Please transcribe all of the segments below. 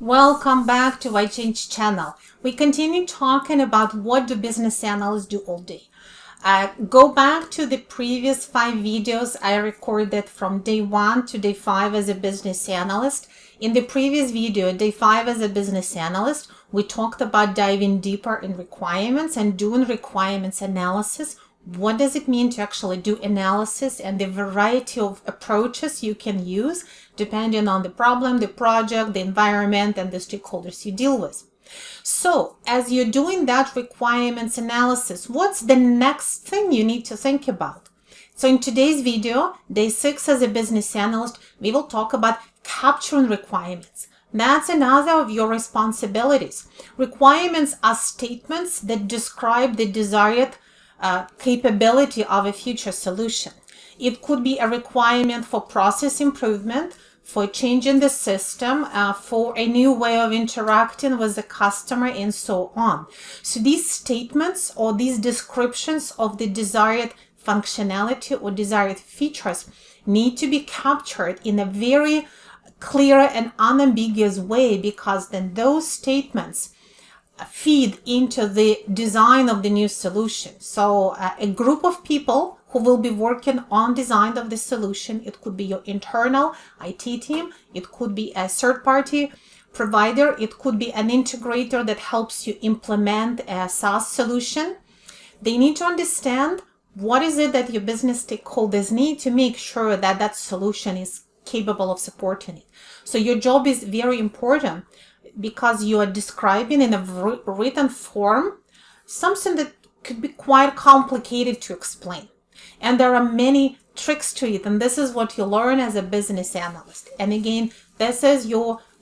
Welcome back to iChange channel. We continue talking about what do business analysts do all day. Go back to the previous 5 videos I recorded from day 1 to day 5 as a business analyst. In the previous video, day 5 as a business analyst, we talked about diving deeper in requirements and doing requirements analysis. What does it mean to actually do analysis and the variety of approaches you can use depending on the problem, the project, the environment, and the stakeholders you deal with. So as you're doing that requirements analysis, what's the next thing you need to think about? So in today's video, day 6 as a business analyst, we will talk about capturing requirements. That's another of your responsibilities. Requirements are statements that describe the desired capability of a future solution. It could be a requirement for process improvement, for changing the system, for a new way of interacting with the customer, and so on. So these statements or these descriptions of the desired functionality or desired features need to be captured in a very clear and unambiguous way, because then those statements feed into the design of the new solution. So a group of people who will be working on design of the solution, it could be your internal IT team, it could be a third-party provider, it could be an integrator that helps you implement a SaaS solution. They need to understand what is it that your business stakeholders need to make sure that that solution is capable of supporting it. So your job is very important, because you are describing in a written form something that could be quite complicated to explain. And there are many tricks to it, and this is what you learn as a business analyst. And again, this is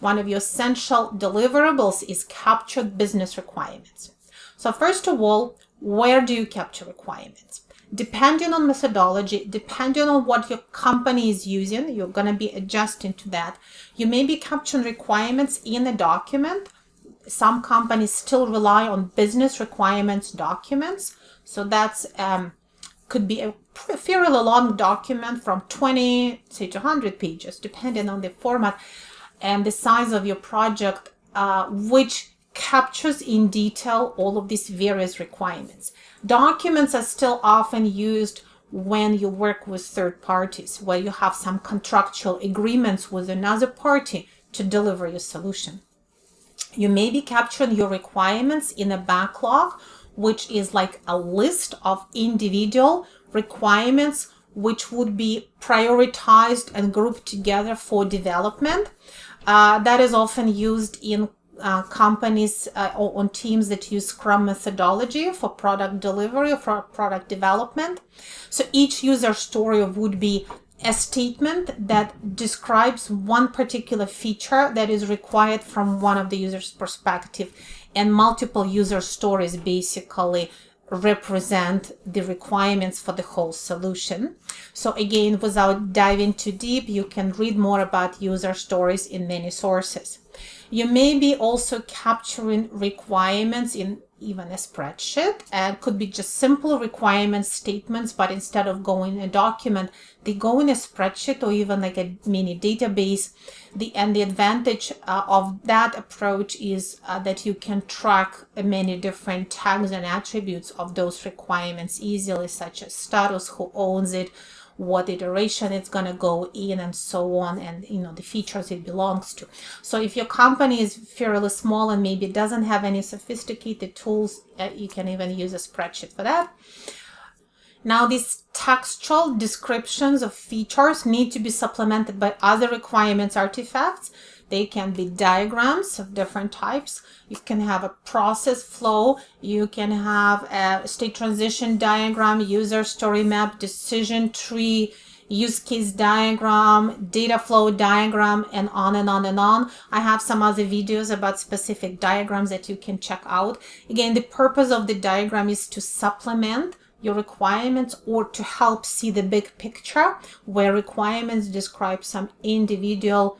one of your essential deliverables is captured business requirements. So first of all, where do you capture requirements? Depending on methodology, depending on what your company is using, you're going to be adjusting to that. You may be capturing requirements in a document. Some companies still rely on business requirements documents. So that's could be a fairly long document from 20 say to 100 pages, depending on the format and the size of your project, which captures in detail all of these various requirements. Documents are still often used when you work with third parties, where you have some contractual agreements with another party to deliver your solution. You may be capturing your requirements in a backlog, which is like a list of individual requirements which would be prioritized and grouped together for development. That is often used in companies or on teams that use Scrum methodology for product delivery or for product development. So each user story would be a statement that describes one particular feature that is required from one of the user's perspective, and multiple user stories basically represent the requirements for the whole solution. So again, without diving too deep, you can read more about user stories in many sources. You may be also capturing requirements in even a spreadsheet, and could be just simple requirement statements, but instead of going in a document, they go in a spreadsheet or even like a mini database. And the advantage of that approach is that you can track many different tags and attributes of those requirements easily, such as status, who owns it, what iteration it's going to go in, and so on, and the features it belongs to. So if your company is fairly small and maybe doesn't have any sophisticated tools, you can even use a spreadsheet for that. Now, these textual descriptions of features need to be supplemented by other requirements artifacts. They can be diagrams of different types. You can have a process flow. You can have a state transition diagram, user story map, decision tree, use case diagram, data flow diagram, and on and on and on. I have some other videos about specific diagrams that you can check out. Again, the purpose of the diagram is to supplement your requirements or to help see the big picture, where requirements describe some individual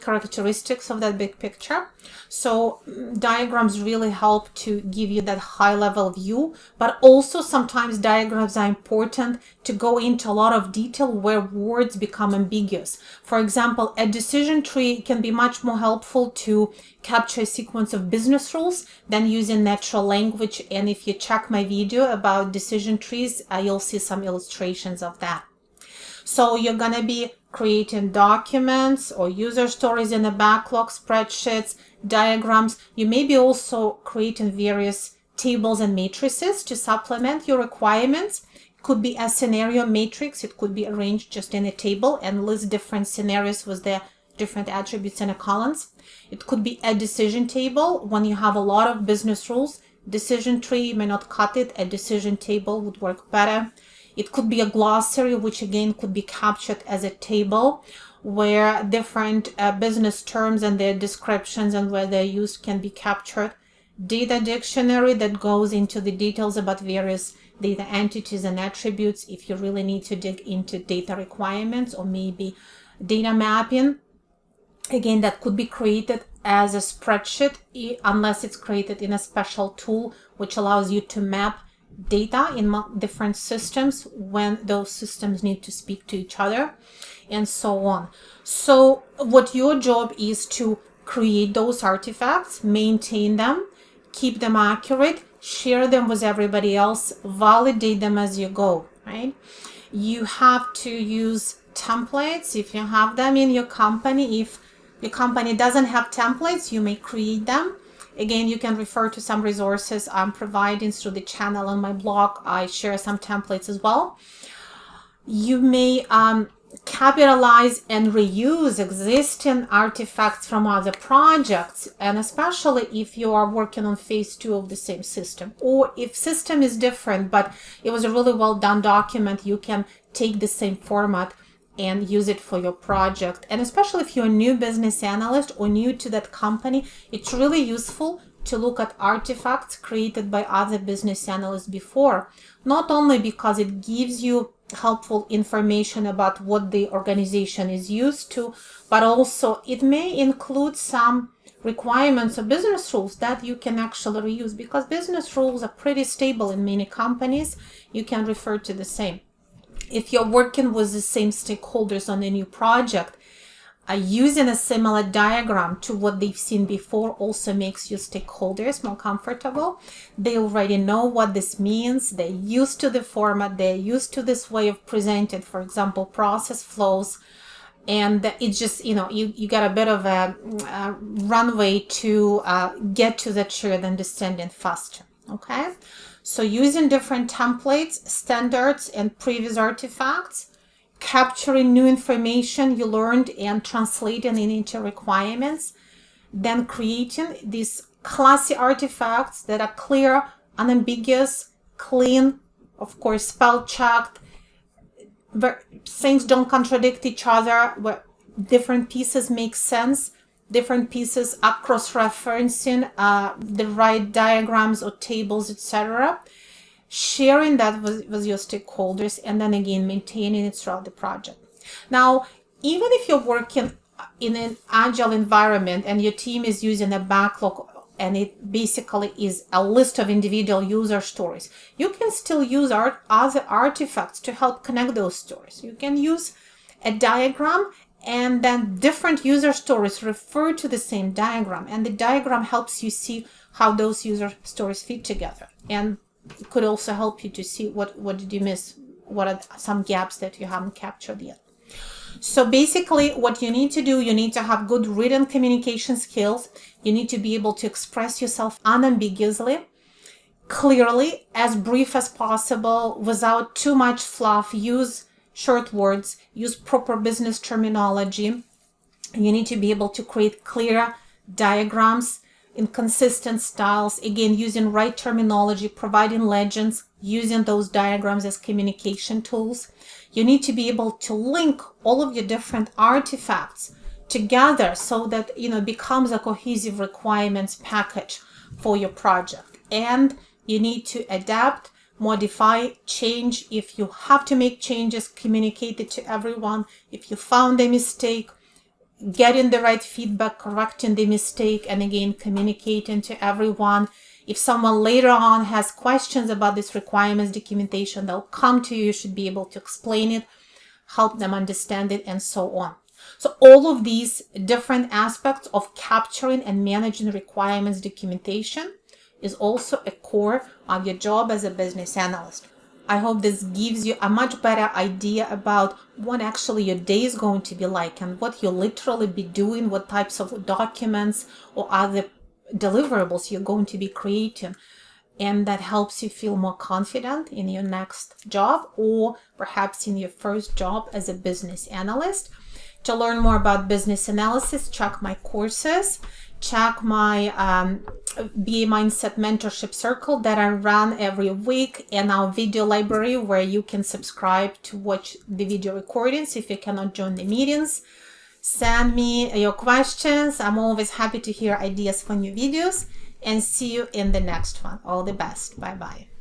characteristics of that big picture. So diagrams really help to give you that high level view, but also sometimes diagrams are important to go into a lot of detail where words become ambiguous. For example, a decision tree can be much more helpful to capture a sequence of business rules than using natural language. And if you check my video about decision trees, you'll see some illustrations of that. So you're going to be creating documents or user stories in a backlog, spreadsheets, diagrams. You may be also creating various tables and matrices to supplement your requirements. It could be a scenario matrix. It could be arranged just in a table and list different scenarios with their different attributes in a columns. It could be a decision table when you have a lot of business rules. Decision tree may not cut it. A decision table would work better. It could be a glossary, which again could be captured as a table where different business terms and their descriptions and where they're used can be captured. Data dictionary that goes into the details about various data entities and attributes if you really need to dig into data requirements, or maybe data mapping. Again, that could be created as a spreadsheet unless it's created in a special tool which allows you to map data in different systems when those systems need to speak to each other, and so on. So what your job is to create those artifacts, maintain them, keep them accurate, share them with everybody else, validate them as you go, right? You have to use templates if you have them in your company. If your company doesn't have templates, you may create them. Again, you can refer to some resources I'm providing through the channel on my blog. I share some templates as well. You may capitalize and reuse existing artifacts from other projects, and especially if you are working on phase 2 of the same system, or if system is different but it was a really well done document, you can take the same format and use it for your project. And especially if you're a new business analyst or new to that company, it's really useful to look at artifacts created by other business analysts before, not only because it gives you helpful information about what the organization is used to, but also it may include some requirements or business rules that you can actually reuse, because business rules are pretty stable in many companies. You can refer to the same. If you're working with the same stakeholders on a new project, using a similar diagram to what they've seen before also makes your stakeholders more comfortable. They already know what this means. They're used to the format. They're used to this way of presenting, for example, process flows. And it's just, you got a bit of a runway to get to that shared understanding faster. Okay. So using different templates, standards, and previous artifacts, capturing new information you learned and translating it into requirements, then creating these classy artifacts that are clear, unambiguous, clean, of course, spell checked, where things don't contradict each other, where different pieces make sense, different pieces are cross-referencing the right diagrams or tables, etc. Sharing that with your stakeholders, and then again maintaining it throughout the project. Now, even if you're working in an agile environment and your team is using a backlog and it basically is a list of individual user stories, you can still use other artifacts to help connect those stories. You can use a diagram, and then different user stories refer to the same diagram, and the diagram helps you see how those user stories fit together, and it could also help you to see what did you miss, what are some gaps that you haven't captured yet. So basically what you need to do, you need to have good written communication skills. You need to be able to express yourself unambiguously, clearly, as brief as possible, without too much fluff. Use short words, use proper business terminology. You need to be able to create clear diagrams in consistent styles, again, using right terminology, providing legends, using those diagrams as communication tools. You need to be able to link all of your different artifacts together so that it becomes a cohesive requirements package for your project. And you need to adapt, modify, change. If you have to make changes, communicate it to everyone. If you found a mistake, getting the right feedback, correcting the mistake, and again, communicating to everyone. If someone later on has questions about this requirements documentation, they'll come to you. You should be able to explain it, help them understand it, and so on. So all of these different aspects of capturing and managing requirements documentation is also a core of your job as a business analyst. I hope this gives you a much better idea about what actually your day is going to be like and what you'll literally be doing, what types of documents or other deliverables you're going to be creating. And that helps you feel more confident in your next job or perhaps in your first job as a business analyst. To learn more about business analysis, check my courses, check my BA Mindset Mentorship Circle that I run every week, and our video library where you can subscribe to watch the video recordings if you cannot join the meetings. Send me your questions. I'm always happy to hear ideas for new videos, and see you in the next one. All the best. Bye-bye.